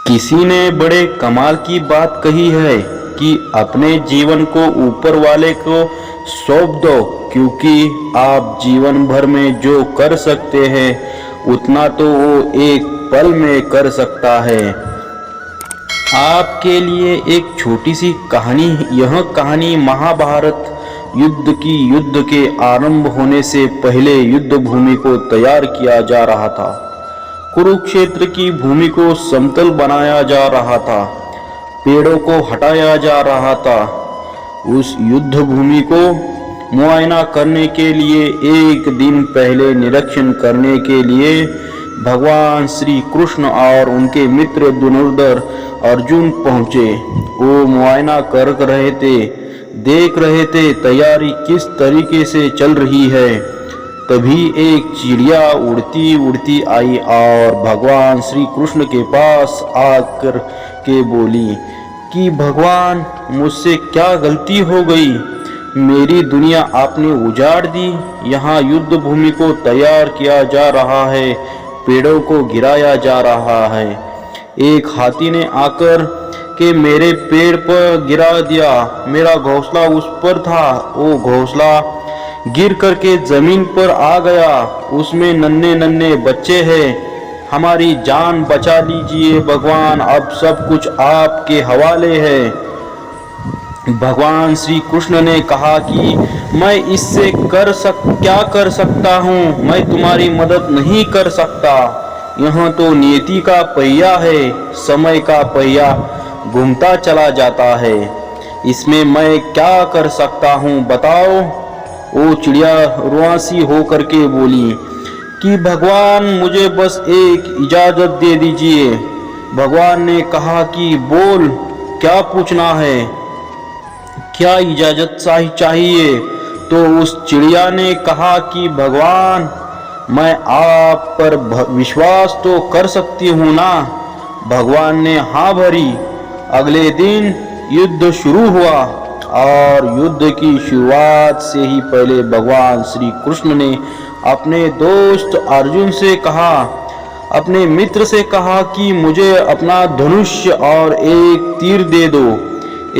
किसी ने बड़े कमाल की बात कही है कि अपने जीवन को ऊपर वाले को सौंप दो, क्योंकि आप जीवन भर में जो कर सकते हैं उतना तो वो एक पल में कर सकता है। आपके लिए एक छोटी सी कहानी। यह कहानी महाभारत युद्ध के आरंभ होने से पहले युद्ध भूमि को तैयार किया जा रहा था। कुरुक्षेत्र की भूमि को समतल बनाया जा रहा था, पेड़ों को हटाया जा रहा था। उस युद्ध भूमि को मुआयना करने के लिए एक दिन पहले निरीक्षण करने के लिए भगवान श्री कृष्ण और उनके मित्र धनुर्धर अर्जुन पहुँचे। वो मुआयना कर रहे थे, देख रहे थे तैयारी किस तरीके से चल रही है। तभी एक चिड़िया उड़ती उड़ती आई और भगवान श्री कृष्ण के पास आकर के बोली कि भगवान, मुझसे क्या गलती हो गई? मेरी दुनिया आपने उजाड़ दी। यहाँ युद्ध भूमि को तैयार किया जा रहा है, पेड़ों को गिराया जा रहा है। एक हाथी ने आकर के मेरे पेड़ पर गिरा दिया। मेरा घोंसला उस पर था, वो घोंसला गिर करके जमीन पर आ गया। उसमें नन्हे नन्हे बच्चे हैं। हमारी जान बचा लीजिए भगवान, अब सब कुछ आपके हवाले है। भगवान श्री कृष्ण ने कहा कि मैं इससे क्या कर सकता हूँ? मैं तुम्हारी मदद नहीं कर सकता। यह तो नियति का पहिया है, समय का पहिया घूमता चला जाता है। इसमें मैं क्या कर सकता हूँ बताओ? वो चिड़िया रुआसी हो करके बोली कि भगवान, मुझे बस एक इजाज़त दे दीजिए। भगवान ने कहा कि बोल, क्या पूछना है, क्या इजाज़त चाहिए? तो उस चिड़िया ने कहा कि भगवान, मैं आप पर विश्वास तो कर सकती हूँ ना? भगवान ने हाँ भरी। अगले दिन युद्ध शुरू हुआ और युद्ध की शुरुआत से ही पहले भगवान श्री कृष्ण ने अपने दोस्त अर्जुन से कहा, अपने मित्र से कहा कि मुझे अपना धनुष और एक तीर दे दो,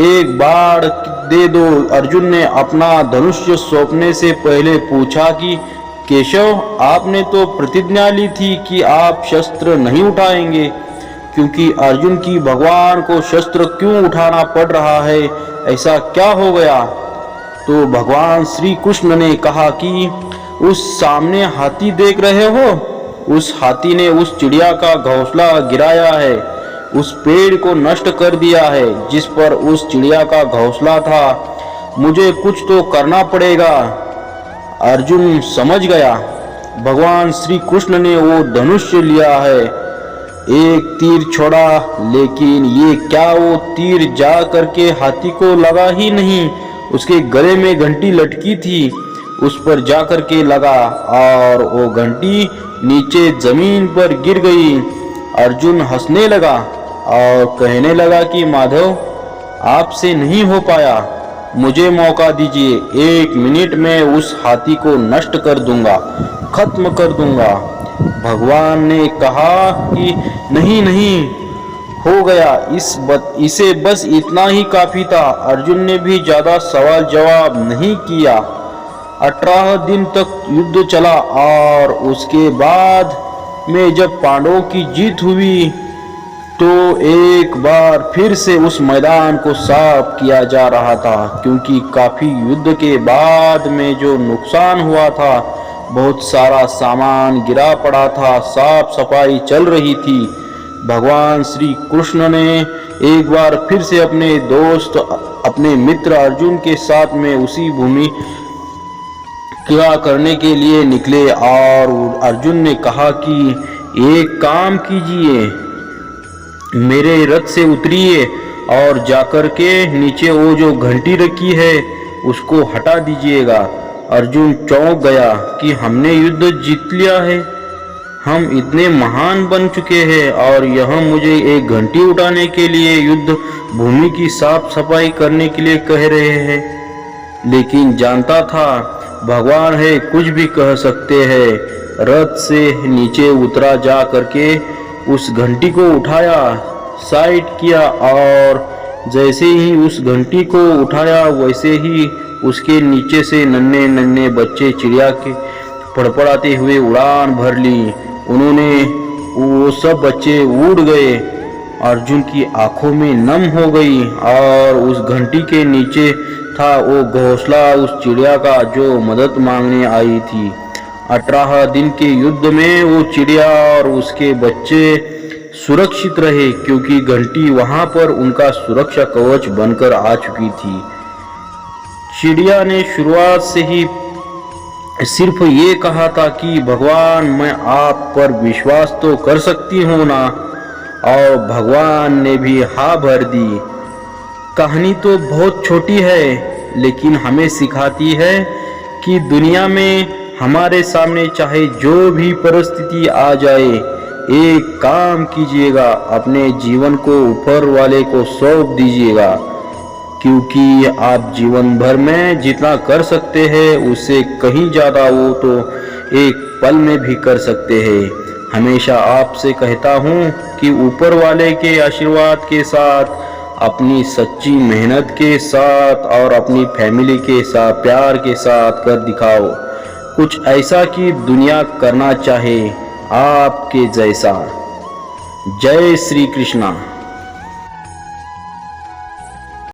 एक बाण दे दो। अर्जुन ने अपना धनुष सौंपने से पहले पूछा कि केशव, आपने तो प्रतिज्ञा ली थी कि आप शस्त्र नहीं उठाएंगे, क्योंकि अर्जुन की भगवान को शस्त्र क्यों उठाना पड़ रहा है? ऐसा क्या हो गया? तो भगवान श्री कृष्ण ने कहा कि उस सामने हाथी देख रहे हो, उस हाथी ने उस चिड़िया का घोंसला गिराया है, उस पेड़ को नष्ट कर दिया है जिस पर उस चिड़िया का घोंसला था। मुझे कुछ तो करना पड़ेगा। अर्जुन समझ गया। भगवान श्री कृष्ण ने वो धनुष लिया है, एक तीर छोड़ा, लेकिन ये क्या वो तीर जा करके हाथी को लगा ही नहीं। उसके गले में घंटी लटकी थी, उस पर जा करके लगा और वो घंटी नीचे जमीन पर गिर गई। अर्जुन हंसने लगा और कहने लगा कि माधव, आपसे नहीं हो पाया, मुझे मौका दीजिए। 1 मिनट में उस हाथी को नष्ट कर दूंगा, खत्म कर दूंगा। भगवान ने कहा कि नहीं नहीं, हो गया, इसे बस इतना ही काफी था। अर्जुन ने भी ज्यादा सवाल जवाब नहीं किया। 18 दिन तक युद्ध चला और उसके बाद में जब पांडवों की जीत हुई तो एक बार फिर से उस मैदान को साफ किया जा रहा था, क्योंकि काफी युद्ध के बाद में जो नुकसान हुआ था, बहुत सारा सामान गिरा पड़ा था, साफ सफाई चल रही थी। भगवान श्री कृष्ण ने एक बार फिर से अपने दोस्त, अपने मित्र अर्जुन के साथ में उसी भूमि क्या करने के लिए निकले और अर्जुन ने कहा कि एक काम कीजिए, मेरे रथ से उतरिए और जाकर के नीचे वो जो घंटी रखी है उसको हटा दीजिएगा। अर्जुन चौंक गया कि हमने युद्ध जीत लिया है, हम इतने महान बन चुके हैं और यह मुझे एक घंटी उठाने के लिए युद्ध भूमि की साफ सफाई करने के लिए कह रहे हैं। लेकिन जानता था भगवान है, कुछ भी कह सकते हैं। रथ से नीचे उतरा, जा करके उस घंटी को उठाया, साइड किया और जैसे ही उस घंटी को उठाया वैसे ही उसके नीचे से नन्हे नन्हे बच्चे चिड़िया के फड़फड़ाते हुए उड़ान भर ली। उन्होंने वो सब बच्चे उड़ गए। अर्जुन की आंखों में नम हो गई और उस घंटी के नीचे था वो घोंसला उस चिड़िया का जो मदद मांगने आई थी। 18 दिन के युद्ध में वो चिड़िया और उसके बच्चे सुरक्षित रहे क्योंकि घंटी वहां पर उनका सुरक्षा कवच बनकर आ चुकी थी। चिड़िया ने शुरुआत से ही सिर्फ ये कहा था कि भगवान मैं आप पर विश्वास तो कर सकती हूँ ना, और भगवान ने भी हाँ भर दी। कहानी तो बहुत छोटी है लेकिन हमें सिखाती है कि दुनिया में हमारे सामने चाहे जो भी परिस्थिति आ जाए, एक काम कीजिएगा, अपने जीवन को ऊपर वाले को सौंप दीजिएगा, क्योंकि आप जीवन भर में जितना कर सकते हैं उससे कहीं ज़्यादा वो तो एक पल में भी कर सकते हैं। हमेशा आपसे कहता हूँ कि ऊपर वाले के आशीर्वाद के साथ, अपनी सच्ची मेहनत के साथ और अपनी फैमिली के साथ प्यार के साथ कर दिखाओ कुछ ऐसा कि दुनिया करना चाहे आपके जैसा। जय श्री कृष्णा।